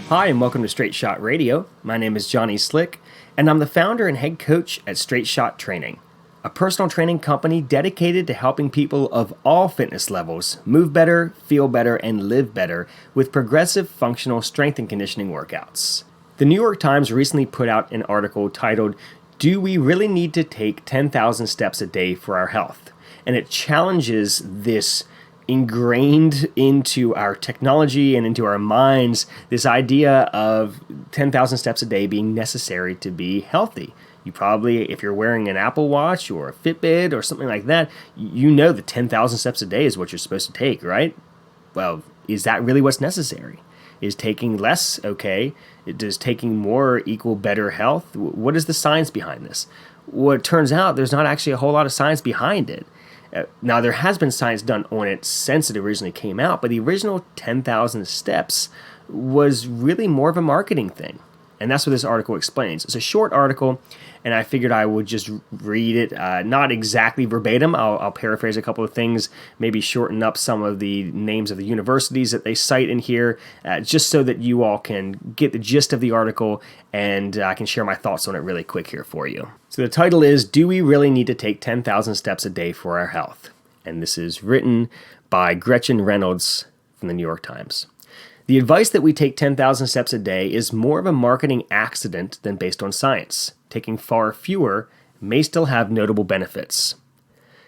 Hi, and welcome to Straight Shot Radio. My name is Johnny Slick, and I'm the founder and head coach at Straight Shot Training, a personal training company dedicated to helping people of all fitness levels move better, feel better, and live better with progressive functional strength and conditioning workouts. The New York Times recently put out an article titled, "Do We Really Need to Take 10,000 Steps a Day for Our Health?" And it challenges this ingrained into our technology and into our minds, this idea of 10,000 steps a day being necessary to be healthy. You probably, if you're wearing an Apple Watch or a Fitbit or something like that, you know that 10,000 steps a day is what you're supposed to take, right? Well, is that really what's necessary? Is taking less okay? Does taking more equal better health? What is the science behind this? Well, it turns out there's not actually a whole lot of science behind it. Now, there has been science done on it since it originally came out, but the original 10,000 steps was really more of a marketing thing. And that's what this article explains. It's a short article, and I figured I would just read it, not exactly verbatim. I'll paraphrase a couple of things, maybe shorten up some of the names of the universities that they cite in here, just so that you all can get the gist of the article, and I can share my thoughts on it really quick here for you. So the title is, "Do We Really Need to Take 10,000 Steps a Day for Our Health?" And this is written by Gretchen Reynolds from the New York Times. The advice that we take 10,000 steps a day is more of a marketing accident than based on science. Taking far fewer may still have notable benefits.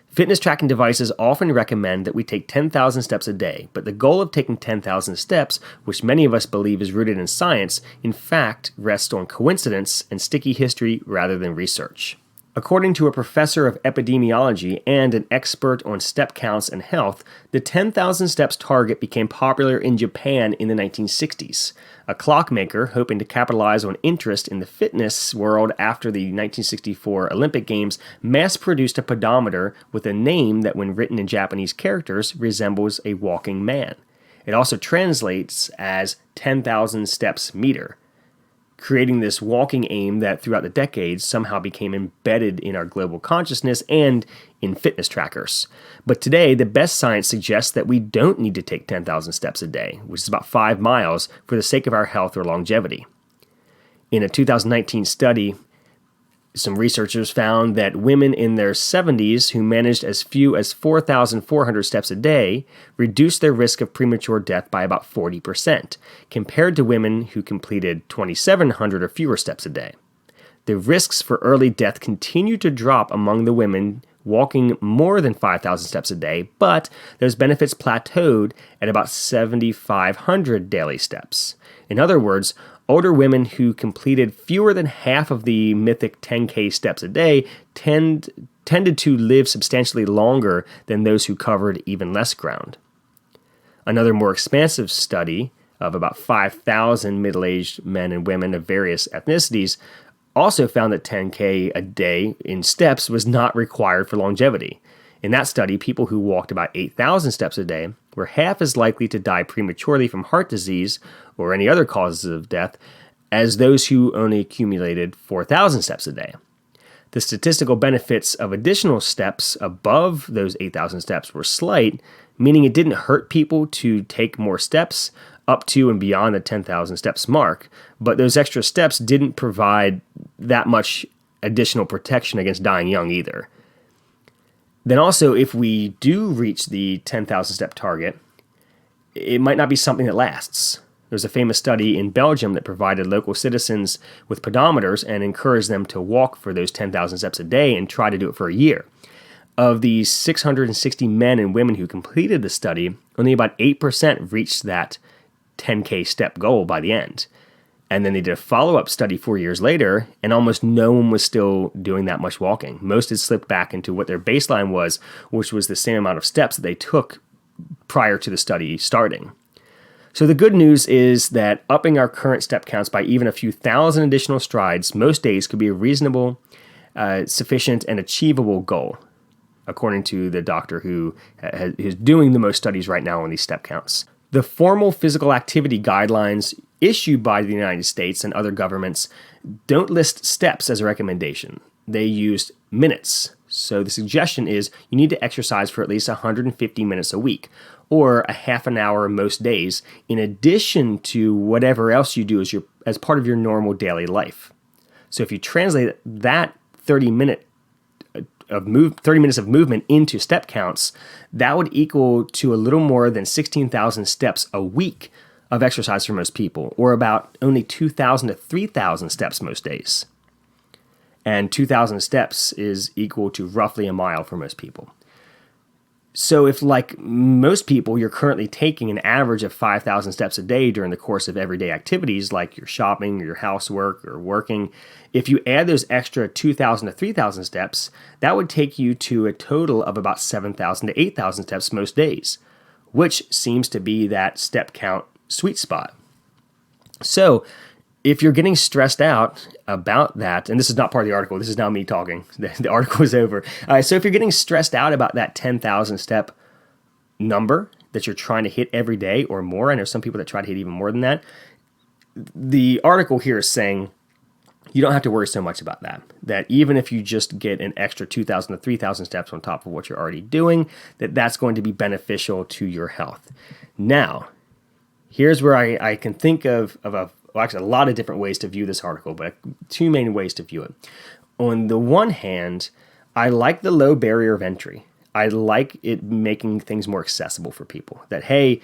Fitness tracking devices often recommend that we take 10,000 steps a day, but the goal of taking 10,000 steps, which many of us believe is rooted in science, in fact rests on coincidence and sticky history rather than research. According to a professor of epidemiology and an expert on step counts and health, the 10,000 steps target became popular in Japan in the 1960s. A clockmaker, hoping to capitalize on interest in the fitness world after the 1964 Olympic Games, mass-produced a pedometer with a name that, when written in Japanese characters, resembles a walking man. It also translates as 10,000 steps meter, creating this walking aim that throughout the decades somehow became embedded in our global consciousness and in fitness trackers. But today, the best science suggests that we don't need to take 10,000 steps a day, which is about 5 miles, for the sake of our health or longevity. In a 2019 study, some researchers found that women in their 70s who managed as few as 4,400 steps a day reduced their risk of premature death by about 40%, compared to women who completed 2,700 or fewer steps a day. The risks for early death continued to drop among the women walking more than 5,000 steps a day, but those benefits plateaued at about 7,500 daily steps. In other words, older women who completed fewer than half of the mythic 10K steps a day tended to live substantially longer than those who covered even less ground. Another more expansive study of about 5,000 middle-aged men and women of various ethnicities also found that 10K a day in steps was not required for longevity. In that study, people who walked about 8,000 steps a day were half as likely to die prematurely from heart disease or any other causes of death as those who only accumulated 4,000 steps a day. The statistical benefits of additional steps above those 8,000 steps were slight, meaning it didn't hurt people to take more steps up to and beyond the 10,000 steps mark, but those extra steps didn't provide that much additional protection against dying young either. Then also, if we do reach the 10,000 step target, it might not be something that lasts. There's a famous study in Belgium that provided local citizens with pedometers and encouraged them to walk for those 10,000 steps a day and try to do it for a year. Of the 660 men and women who completed the study, only about 8% reached that 10K step goal by the end. And then they did a follow-up study 4 years later, and almost no one was still doing that much walking. Most had slipped back into what their baseline was, which was the same amount of steps that they took prior to the study starting. So the good news is that upping our current step counts by even a few thousand additional strides most days could be a reasonable, sufficient, and achievable goal, according to the doctor who is doing the most studies right now on these step counts. The formal physical activity guidelines issued by the United States and other governments don't list steps as a recommendation. They used minutes. So the suggestion is you need to exercise for at least 150 minutes a week. or a half an hour most days, in addition to whatever else you do as part of your normal daily life. So if you translate that 30 minutes of movement into step counts, that would equal to a little more than 16,000 steps a week of exercise for most people, or about only 2,000 to 3,000 steps most days. And 2,000 steps is equal to roughly a mile for most people. So if, like most people, you're currently taking an average of 5,000 steps a day during the course of everyday activities like your shopping or your housework or working, if you add those extra 2,000 to 3,000 steps, that would take you to a total of about 7,000 to 8,000 steps most days, which seems to be that step count sweet spot. So if you're getting stressed out about that, and this is not part of the article, this is now me talking, the article is over. So if you're getting stressed out about that 10,000 step number that you're trying to hit every day or more, I know some people that try to hit even more than that, the article here is saying you don't have to worry so much about that. That even if you just get an extra 2,000 to 3,000 steps on top of what you're already doing, that's going to be beneficial to your health. Now, here's where I can think of actually a lot of different ways to view this article, but two main ways to view it. On the one hand, I like the low barrier of entry. I like it making things more accessible for people. That, hey,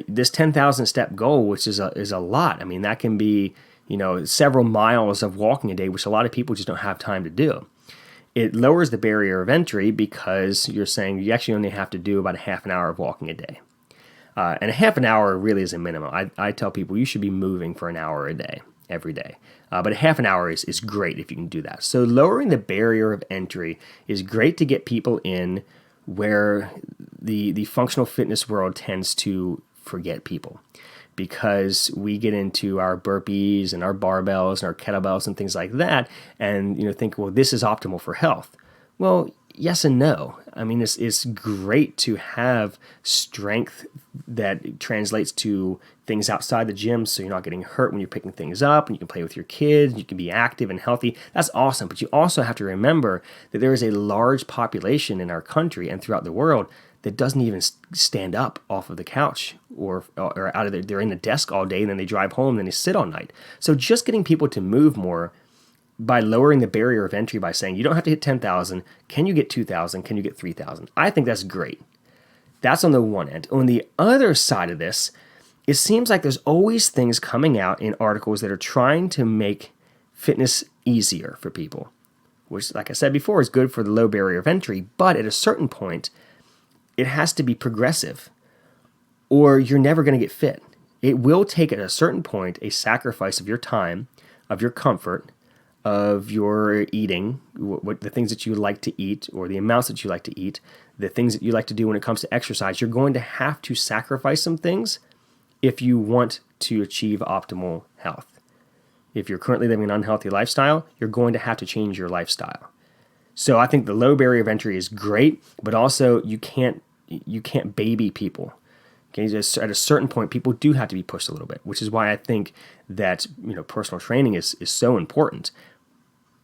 this 10,000 step goal, which is a lot. I mean, that can be, several miles of walking a day, which a lot of people just don't have time to do. It lowers the barrier of entry because you're saying you actually only have to do about a half an hour of walking a day. And a half an hour really is a minimum. I tell people you should be moving for an hour a day, every day. But a half an hour is great if you can do that. So lowering the barrier of entry is great to get people in where the functional fitness world tends to forget people. Because we get into our burpees and our barbells and our kettlebells and things like that and think, well, this is optimal for health. Well, yes and no. I mean, it's great to have strength that translates to things outside the gym so you're not getting hurt when you're picking things up and you can play with your kids, you can be active and healthy. That's awesome. But you also have to remember that there is a large population in our country and throughout the world that doesn't even stand up off of the couch or out of they're in the desk all day and then they drive home and then they sit all night. So just getting people to move more by lowering the barrier of entry by saying you don't have to hit 10,000, can you get 2,000, can you get 3,000? I think that's great. That's on the one end. On the other side of this, it seems like there's always things coming out in articles that are trying to make fitness easier for people, which, like I said before, is good for the low barrier of entry, but at a certain point, it has to be progressive or you're never going to get fit. It will take at a certain point a sacrifice of your time, of your comfort, of your eating, what the things that you like to eat or the amounts that you like to eat, the things that you like to do when it comes to exercise. You're going to have to sacrifice some things if you want to achieve optimal health. If you're currently living an unhealthy lifestyle, you're going to have to change your lifestyle. So I think the low barrier of entry is great, but also you can't baby people. Okay, just at a certain point, people do have to be pushed a little bit, which is why I think that personal training is so important.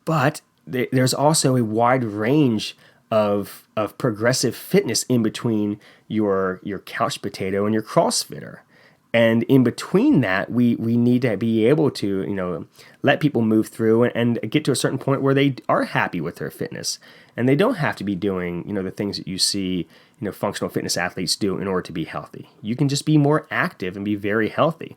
But there's also a wide range of progressive fitness in between your couch potato and your CrossFitter. And in between that, we need to be able to, let people move through and get to a certain point where they are happy with their fitness. And they don't have to be doing, the things that you see, functional fitness athletes do in order to be healthy. You can just be more active and be very healthy.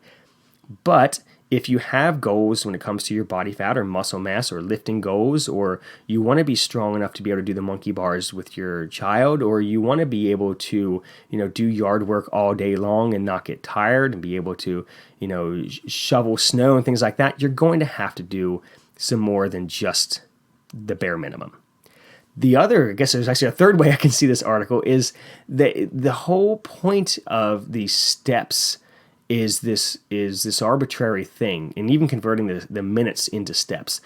But if you have goals when it comes to your body fat or muscle mass or lifting goals, or you want to be strong enough to be able to do the monkey bars with your child, or you want to be able to, do yard work all day long and not get tired and be able to, shovel snow and things like that, you're going to have to do some more than just the bare minimum. The other, I guess there's actually a third way I can see this article, is that the whole point of these steps is this arbitrary thing, and even converting the minutes into steps.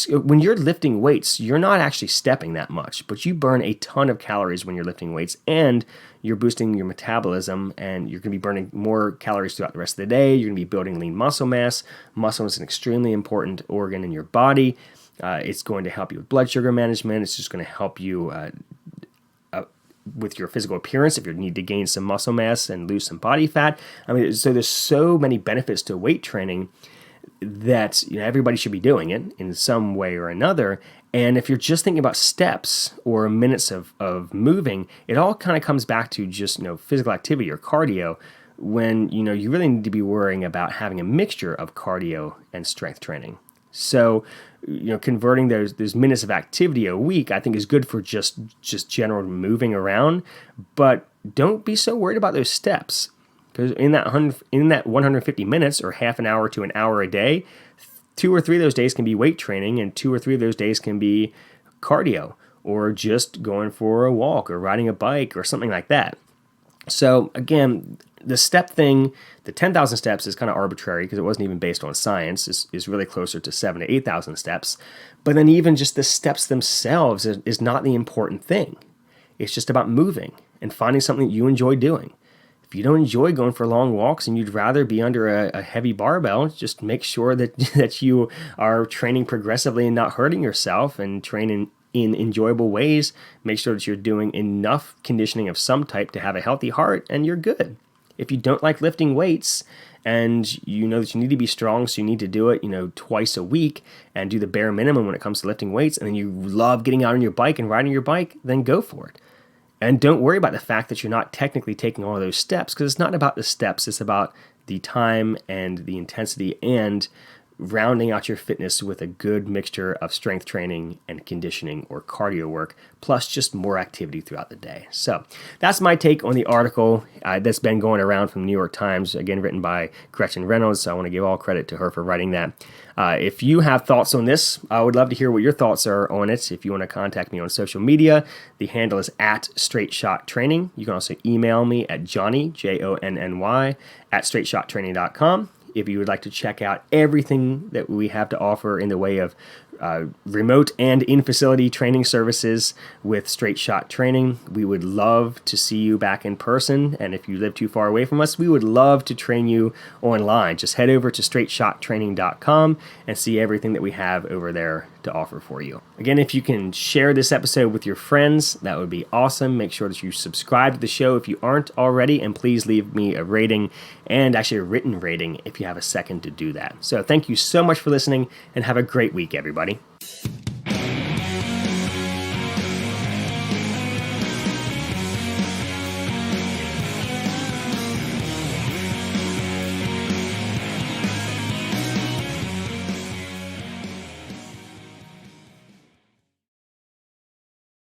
When you're lifting weights, you're not actually stepping that much, but you burn a ton of calories when you're lifting weights, and you're boosting your metabolism, and you're going to be burning more calories throughout the rest of the day. You're going to be building lean muscle mass. Muscle is an extremely important organ in your body. It's going to help you with blood sugar management. It's just going to help you with your physical appearance if you need to gain some muscle mass and lose some body fat. I mean, so there's so many benefits to weight training that everybody should be doing it in some way or another. And if you're just thinking about steps or minutes of moving, it all kind of comes back to just physical activity or cardio, when you really need to be worrying about having a mixture of cardio and strength training. So converting those minutes of activity a week, I think, is good for just general moving around. But don't be so worried about those steps, because in that 150 minutes or half an hour to an hour a day, 2 or 3 of those days can be weight training, and 2 or 3 of those days can be cardio, or just going for a walk or riding a bike or something like that. So again, the step thing, the 10,000 steps is kind of arbitrary because it wasn't even based on science. It's really closer to 7,000 to 8,000 steps. But then even just the steps themselves is not the important thing. It's just about moving and finding something that you enjoy doing. If you don't enjoy going for long walks and you'd rather be under a heavy barbell, just make sure that you are training progressively and not hurting yourself, and training in enjoyable ways. Make sure that you're doing enough conditioning of some type to have a healthy heart, and you're good. If you don't like lifting weights and you know that you need to be strong, so you need to do it, twice a week and do the bare minimum when it comes to lifting weights, and then you love getting out on your bike and riding your bike, then go for it. And don't worry about the fact that you're not technically taking all of those steps, because it's not about the steps. It's about the time and the intensity and rounding out your fitness with a good mixture of strength training and conditioning or cardio work, plus just more activity throughout the day. So that's my take on the article that's been going around from the New York Times, again, written by Gretchen Reynolds. So I want to give all credit to her for writing that. If you have thoughts on this, I would love to hear what your thoughts are on it. If you want to contact me on social media, the handle is @StraightShotTraining. You can also email me at Johnny, JONNY, @StraightShotTraining.com. If you would like to check out everything that we have to offer in the way of remote and in-facility training services with Straight Shot Training, we would love to see you back in person. And if you live too far away from us, we would love to train you online. Just head over to straightshottraining.com and see everything that we have over there to offer for you. Again, if you can share this episode with your friends, that would be awesome. Make sure that you subscribe to the show if you aren't already, and please leave me a rating, and actually a written rating if you have a second to do that. So thank you so much for listening, and have a great week, everybody.